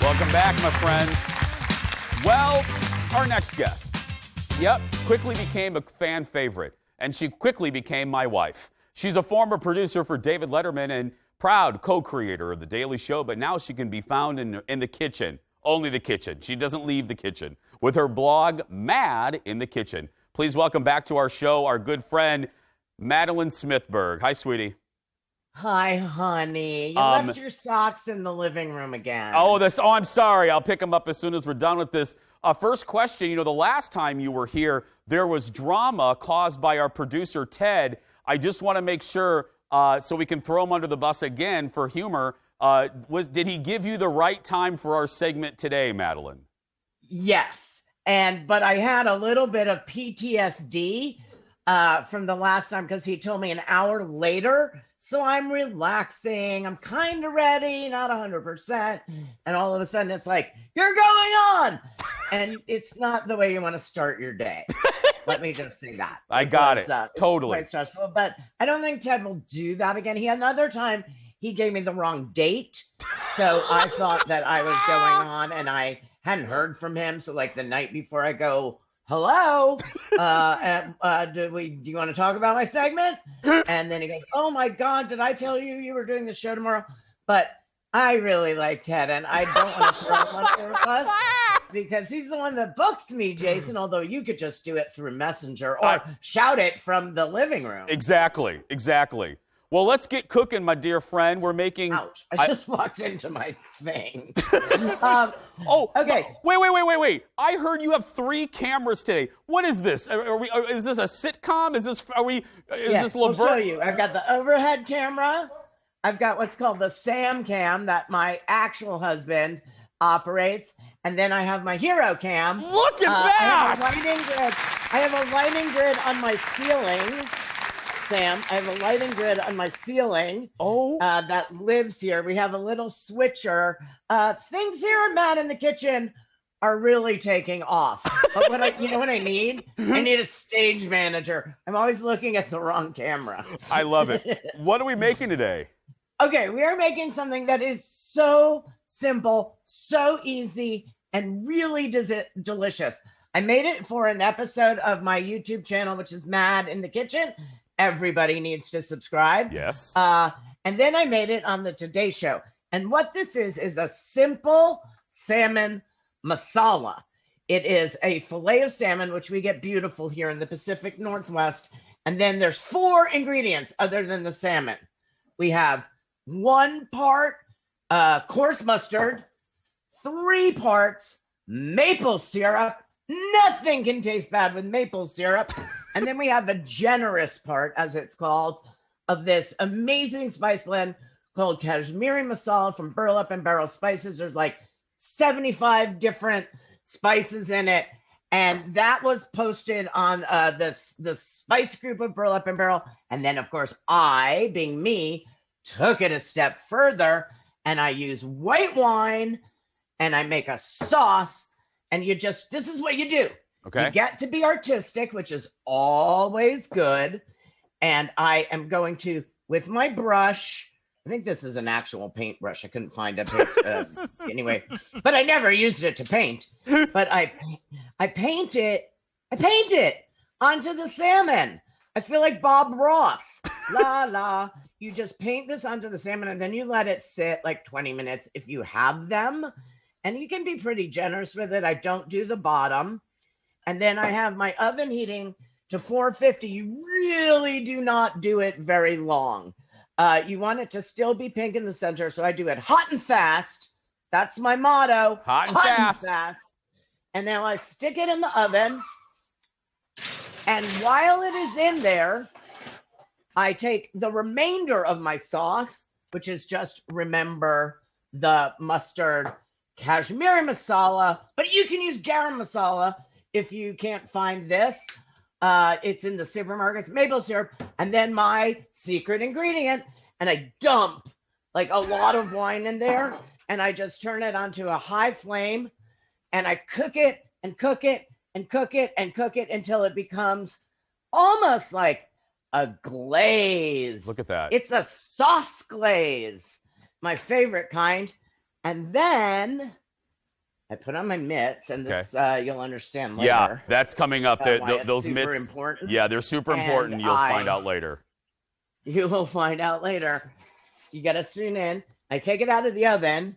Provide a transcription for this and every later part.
Welcome back, my friends. Well, our next guest, quickly became a fan favorite, and she quickly became my wife. She's a former producer for David Letterman and proud co-creator of The Daily Show, but now she can be found in the kitchen, only the kitchen. She doesn't leave the kitchen, with her blog, Mad in the Kitchen. Please welcome back to our show our good friend, Madeleine Smithberg. Hi, sweetie. Hi, honey. You left your socks in the living room again. Oh, I'm sorry. I'll pick them up as soon as we're done with this. First question, the last time you were here, there was drama caused by our producer, Ted. I just want to make sure, so we can throw him under the bus again for humor. Did he give you the right time for our segment today, Madeleine? Yes. But I had a little bit of PTSD from the last time because he told me an hour later. So I'm relaxing. I'm kind of ready, not 100%. And all of a sudden it's like, you're going on. And it's not the way you want to start your day. Let me just say that. I got it. Totally. Quite stressful. But I don't think Ted will do that again. Another time he gave me the wrong date. So I thought that I was going on and I hadn't heard from him. So like the night before I go, hello, do you want to talk about my segment? And then he goes, oh my God, did I tell you you were doing the show tomorrow? But I really like Ted, and I don't want to throw him under the bus because he's the one that books me, Jason, although you could just do it through Messenger or shout it from the living room. Exactly. Well, let's get cooking, my dear friend. We're making... Ouch. I just walked into my thing. Okay. Wait. I heard you have 3 cameras today. What is this? Is this a sitcom? Is this I'll show you. I've got the overhead camera. I've got what's called the Sam Cam that my actual husband operates. And then I have my hero cam. Look at that! I have a lighting grid on my ceiling. Sam, I have a lighting grid on my ceiling that lives here. We have a little switcher. Things here at Mad in the Kitchen are really taking off. But you know what I need? I need a stage manager. I'm always looking at the wrong camera. I love it. What are we making today? Okay, we are making something that is so simple, so easy, and really delicious. I made it for an episode of my YouTube channel, which is Mad in the Kitchen. Everybody needs to subscribe. Yes. And then I made it on the Today Show. And what this is a simple salmon masala. It is a filet of salmon, which we get beautiful here in the Pacific Northwest. And then there's 4 ingredients other than the salmon. We have 1 part coarse mustard, 3 parts maple syrup. Nothing can taste bad with maple syrup. And then we have a generous part, as it's called, of this amazing spice blend called Kashmiri Masala from Burlap and Barrel Spices. There's like 75 different spices in it. And that was posted on the spice group of Burlap and Barrel. And then, of course, I, being me, took it a step further. And I use white wine. And I make a sauce. And this is what you do. Okay. You get to be artistic, which is always good. And I am going to, with my brush, I think this is an actual paintbrush. I couldn't find a paint anyway, but I never used it to paint. But I paint it onto the salmon. I feel like Bob Ross. La la. You just paint this onto the salmon and then you let it sit like 20 minutes if you have them. And you can be pretty generous with it. I don't do the bottom. And then I have my oven heating to 450. You really do not do it very long. You want it to still be pink in the center. So I do it hot and fast. That's my motto. Hot and fast. And now I stick it in the oven. And while it is in there, I take the remainder of my sauce, which is just, remember, the mustard, Kashmiri masala, but you can use garam masala if you can't find this. It's in the supermarkets, maple syrup, and then my secret ingredient. And I dump like a lot of wine in there, and I just turn it onto a high flame, and I cook it and cook it and cook it and cook it until it becomes almost like a glaze. Look at that. It's a sauce glaze, my favorite kind. And then I put on my mitts, and this you'll understand later. Yeah, that's coming up. Those super mitts. Important. Yeah, they're super important. You'll find out later. You will find out later. You got to tune in. I take it out of the oven.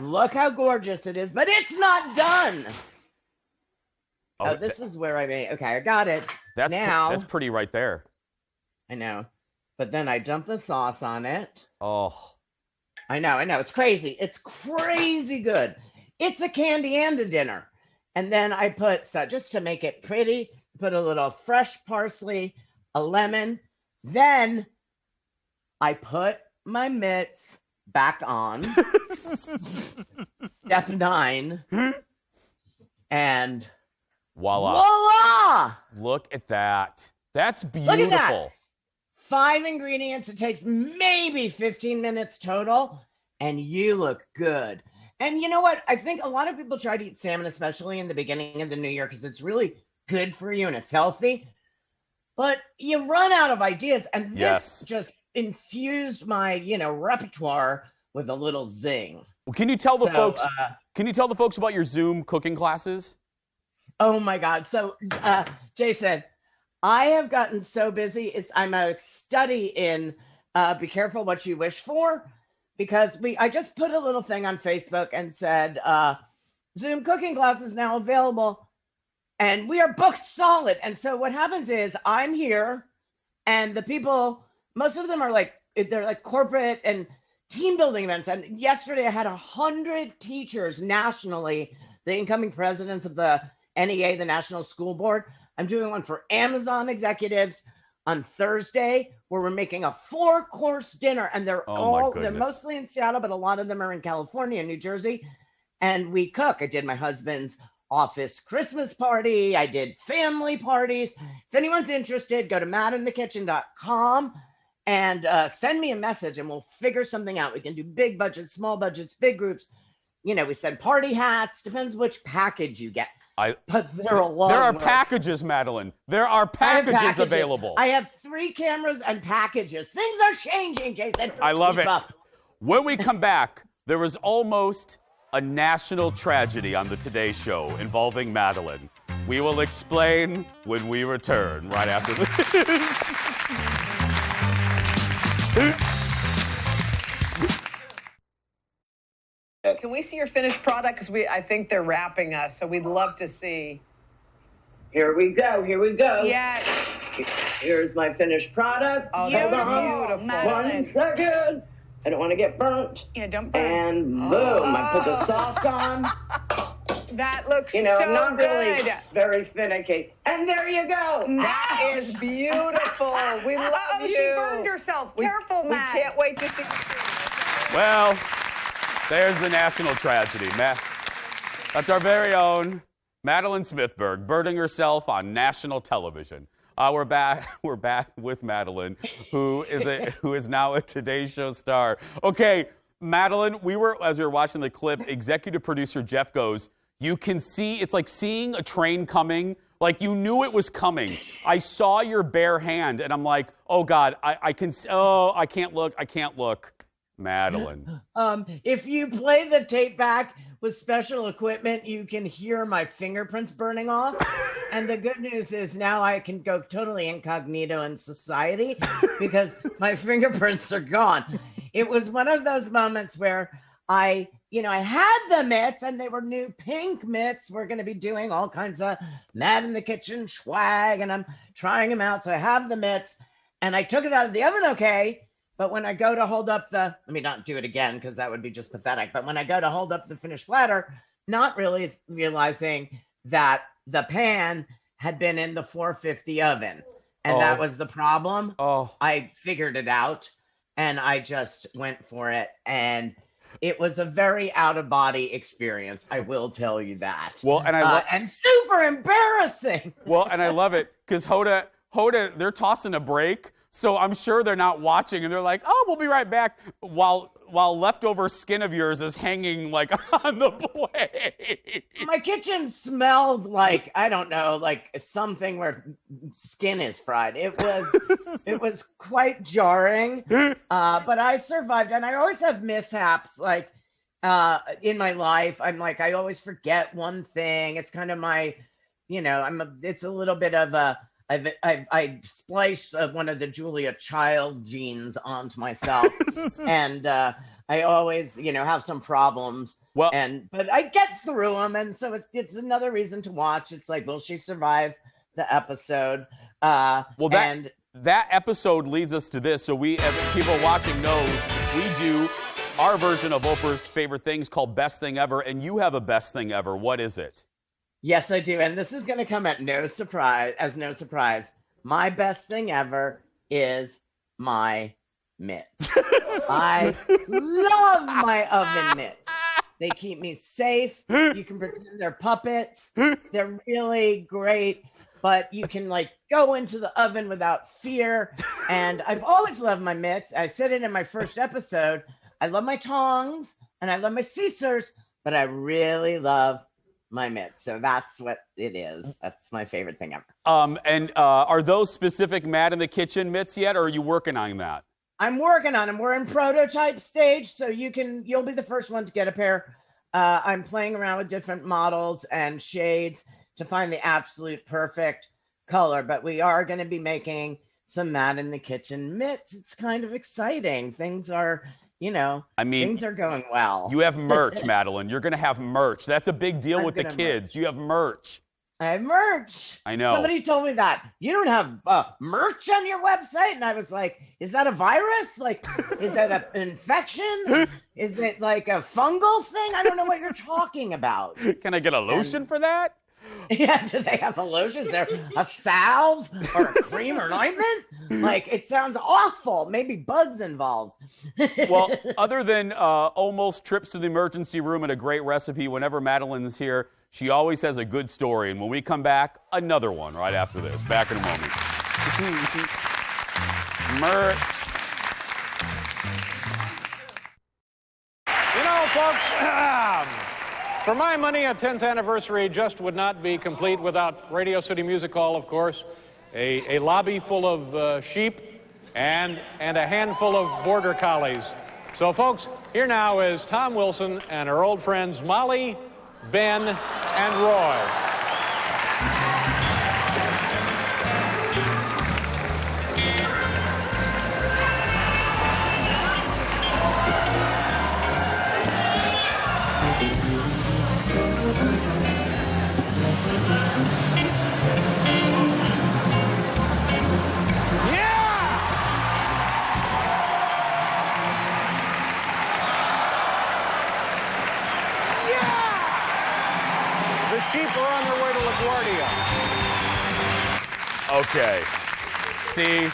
Look how gorgeous it is, but it's not done. Oh, this is where I made. Okay, I got it. That's pretty right there. I know, but then I dump the sauce on it. Oh, I know. It's crazy. It's crazy good. It's a candy and a dinner. And then I put, just to make it pretty, put a little fresh parsley, a lemon. Then I put my mitts back on. Step 9. And voila! Look at that. That's beautiful. Look at that. 5 ingredients. It takes maybe 15 minutes total. And you look good. And you know what? I think a lot of people try to eat salmon, especially in the beginning of the new year, because it's really good for you and it's healthy. But you run out of ideas. And this just infused my, repertoire with a little zing. Well, can you tell the folks? Can you tell the folks about your Zoom cooking classes? Oh my God! So, Jason, I have gotten so busy. I'm a study in be careful what you wish for, because I just put a little thing on Facebook and said Zoom cooking classes now available, and we are booked solid. And so what happens is I'm here, and the people, most of them are they're like corporate and team building events. And yesterday I had 100 teachers nationally, the incoming presidents of the NEA, the National School Board. I'm doing one for Amazon executives on Thursday, where we're making a 4-course dinner, and they're mostly in Seattle, but a lot of them are in California and New Jersey. And we cook. I did my husband's office Christmas party. I did family parties. If anyone's interested, go to madinthekitchen.com and send me a message, and we'll figure something out. We can do big budgets, small budgets, big groups. We send party hats. Depends which package you get. But there are packages, Madeleine. There are packages available. I have 3 cameras and packages. Things are changing, Jason. I love it. When we come back, there was almost a national tragedy on the Today Show involving Madeleine. We will explain when we return right after this. Can we see your finished product? Because I think they're wrapping us, so we'd love to see. Here we go. Yes. Here's my finished product. Oh, that's beautiful. 1 second. I don't want to get burnt. Yeah, don't burn. And boom, I put the sauce on. That looks so not good. Really very finicky. And there you go. That is beautiful. We love you. She burned herself. Careful, Matt. We can't wait to see. Well, there's the national tragedy. That's our very own Madeleine Smithberg burning herself on national television. We're back with Madeleine, who is now a Today Show star. Okay, Madeleine, as we were watching the clip, executive producer Jeff goes, you can see, it's like seeing a train coming, like you knew it was coming. I saw your bare hand, and I'm like, oh God, I can't look. Madeleine. If you play the tape back with special equipment, you can hear my fingerprints burning off. And the good news is now I can go totally incognito in society because my fingerprints are gone. It was one of those moments where I had the mitts, and they were new pink mitts. We're going to be doing all kinds of Mad in the Kitchen swag, and I'm trying them out. So I have the mitts, and I took it out of the oven, okay. But when I go to hold up let me not do it again because that would be just pathetic. But when I go to hold up the finished platter, not really realizing that the pan had been in the 450 oven. And that was the problem. I figured it out, and I just went for it. And it was a very out-of-body experience. I will tell you that. Well, and and super embarrassing. Well, and I love it because Hoda, they're tossing a break. So I'm sure they're not watching, and they're like, oh, we'll be right back, while leftover skin of yours is hanging, like, on the plate. My kitchen smelled like, I don't know, like something where skin is fried. It was quite jarring, but I survived, and I always have mishaps, like, in my life. I'm like, I always forget one thing. It's kind of my, it's a little bit of a, I spliced one of the Julia Child genes onto myself. And I always, have some problems. Well, but I get through them. And so it's another reason to watch. It's like, will she survive the episode? That episode leads us to this. So we, as people watching knows, we do our version of Oprah's favorite things called Best Thing Ever, and you have a best thing ever. What is it? Yes, I do. And this is going to come at no surprise. My best thing ever is my mitts. I love my oven mitts. They keep me safe. You can pretend they're puppets. They're really great. But you can go into the oven without fear. And I've always loved my mitts. I said it in my first episode. I love my tongs and I love my scissors, but I really love my mitts. So that's what it is. That's my favorite thing ever. Are those specific Mad in the Kitchen mitts yet, or are you working on that? I'm working on them. We're in prototype stage, so you'll be the first one to get a pair. I'm playing around with different models and shades to find the absolute perfect color, but we are going to be making some Mad in the Kitchen mitts. It's kind of exciting. Things are, things are going well. You have merch, Madeleine. You're going to have merch. That's a big deal with the kids. You have merch. I have merch. I know. Somebody told me that. You don't have merch on your website? And I was like, is that a virus? Is that an infection? Is it like a fungal thing? I don't know what you're talking about. Can I get a lotion for that? Yeah, do they have a lotion? Is there a salve or a cream or an ointment? It sounds awful. Maybe bugs involved. Well, other than almost trips to the emergency room and a great recipe, whenever Madeleine's here, she always has a good story. And when we come back, another one right after this. Back in a moment. Merch. Folks, for my money, a 10th anniversary just would not be complete without Radio City Music Hall, of course, a lobby full of sheep, and a handful of border collies. So, folks, here now is Tom Wilson and her old friends Molly, Ben, and Roy. Sheep are on their way to LaGuardia. Okay. See,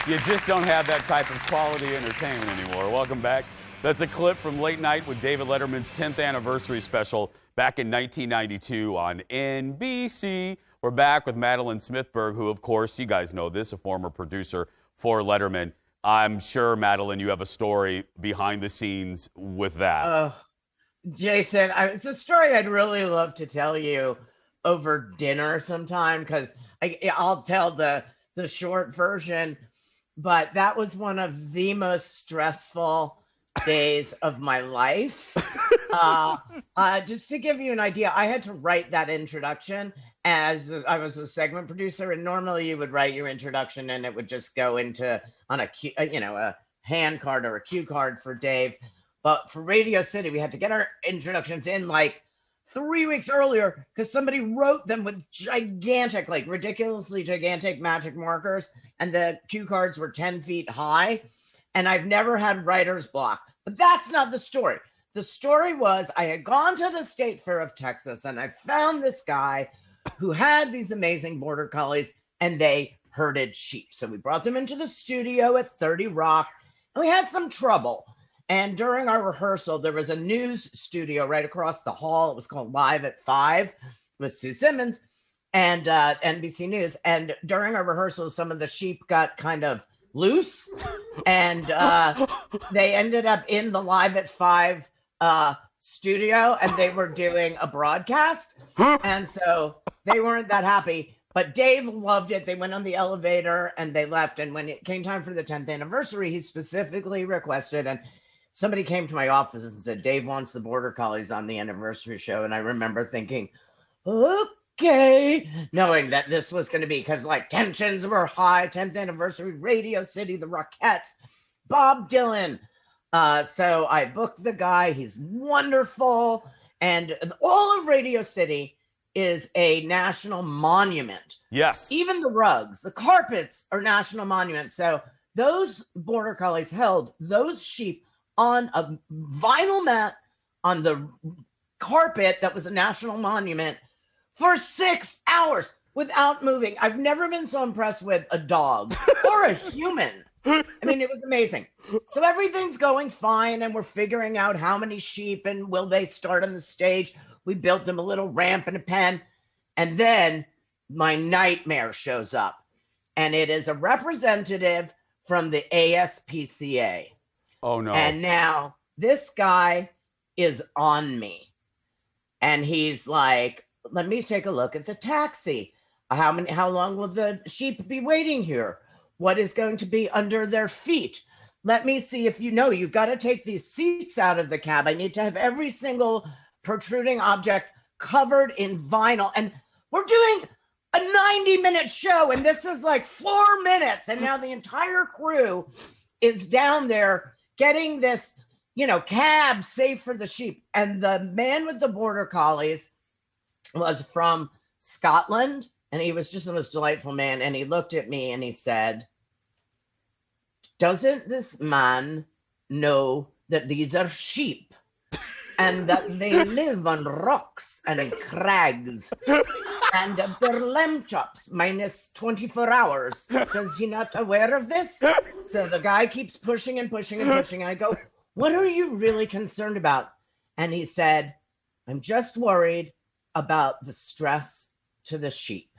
you just don't have that type of quality entertainment anymore. Welcome back. That's a clip from Late Night with David Letterman's 10th anniversary special back in 1992 on NBC. We're back with Madeleine Smithberg, who, of course, you guys know this, a former producer for Letterman. I'm sure, Madeleine, you have a story behind the scenes with that. Jason, it's a story I'd really love to tell you over dinner sometime, because I'll tell the short version, but that was one of the most stressful days of my life. Just to give you an idea, I had to write that introduction as I was a segment producer, and normally you would write your introduction and it would just go on a hand card or a cue card for Dave. But for Radio City, we had to get our introductions in 3 weeks earlier because somebody wrote them with gigantic, ridiculously gigantic magic markers, and the cue cards were 10 feet high. And I've never had writer's block. But that's not the story. The story was I had gone to the State Fair of Texas and I found this guy who had these amazing border collies, and they herded sheep. So we brought them into the studio at 30 Rock, and we had some trouble. And during our rehearsal, there was a news studio right across the hall. It was called Live at 5 with Sue Simmons and NBC News. And during our rehearsal, some of the sheep got kind of loose, and they ended up in the Live at 5 studio, and they were doing a broadcast. And so they weren't that happy. But Dave loved it. They went on the elevator and they left. And when it came time for the 10th anniversary, he specifically requested, and somebody came to my office and said, Dave wants the Border Collies on the anniversary show. And I remember thinking, okay, knowing that this was going to be, because like tensions were high, 10th anniversary, Radio City, the Rockettes, Bob Dylan. So I booked the guy. He's wonderful. And all of Radio City is a national monument. Yes. Even the rugs, the carpets are national monuments. So those Border Collies held those sheep on a vinyl mat on the carpet that was a national monument for 6 hours without moving. I've never been so impressed with a dog or a human. I mean, it was amazing. So everything's going fine, and we're figuring out how many sheep and will they start on the stage. We built them a little ramp and a pen. And then my nightmare shows up, and it is a representative from the ASPCA. Oh, no. And now this guy is on me. And he's like, let me take a look at the taxi. How long will the sheep be waiting here? What is going to be under their feet? Let me see if you know. You've got to take these seats out of the cab. I need to have every single protruding object covered in vinyl. And we're doing a 90-minute show, and this is like 4 minutes. And now the entire crew is down there getting this, cab safe for the sheep. And the man with the Border Collies was from Scotland, and he was just the most delightful man. And he looked at me and he said, doesn't this man know that these are sheep and that they live on rocks and crags and they're lamb chops minus 24 hours? Does he not aware of this? So the guy keeps pushing and pushing and pushing. And I go, what are you really concerned about? And he said, I'm just worried about the stress to the sheep.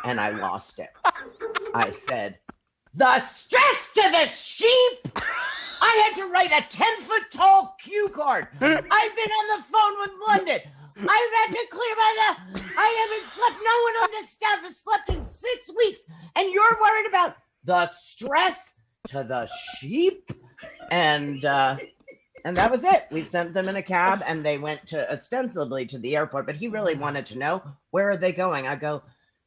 And I lost it. I said, the stress to the sheep? I had to write a 10-foot tall cue card. I've been on the phone with London. I've had to clear I haven't slept. No one on this staff has slept in 6 weeks. And you're worried about the stress to the sheep? And that was it. We sent them in a cab, and they went to ostensibly to the airport. But he really wanted to know, where are they going? I go,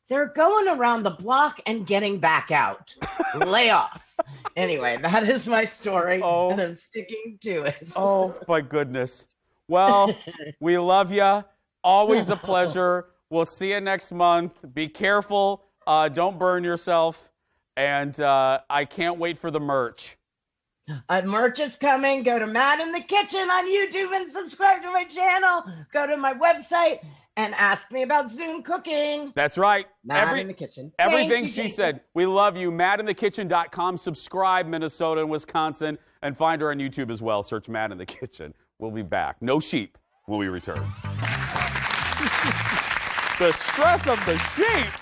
they're going around the block and getting back out. Lay off. Anyway, that is my story, and I'm sticking to it. Oh, my goodness. Well, we love you. Always a pleasure. We'll see you next month. Be careful. Don't burn yourself. And I can't wait for the merch. Merch is coming. Go to Matt in the Kitchen on YouTube and subscribe to my channel. Go to my website and ask me about Zoom cooking. That's right. Matt in the Kitchen. Everything she said. We love you. MattInTheKitchen.com. Subscribe, Minnesota and Wisconsin, and find her on YouTube as well. Search Matt in the Kitchen. We'll be back. No sheep when we return. The stress of the sheep.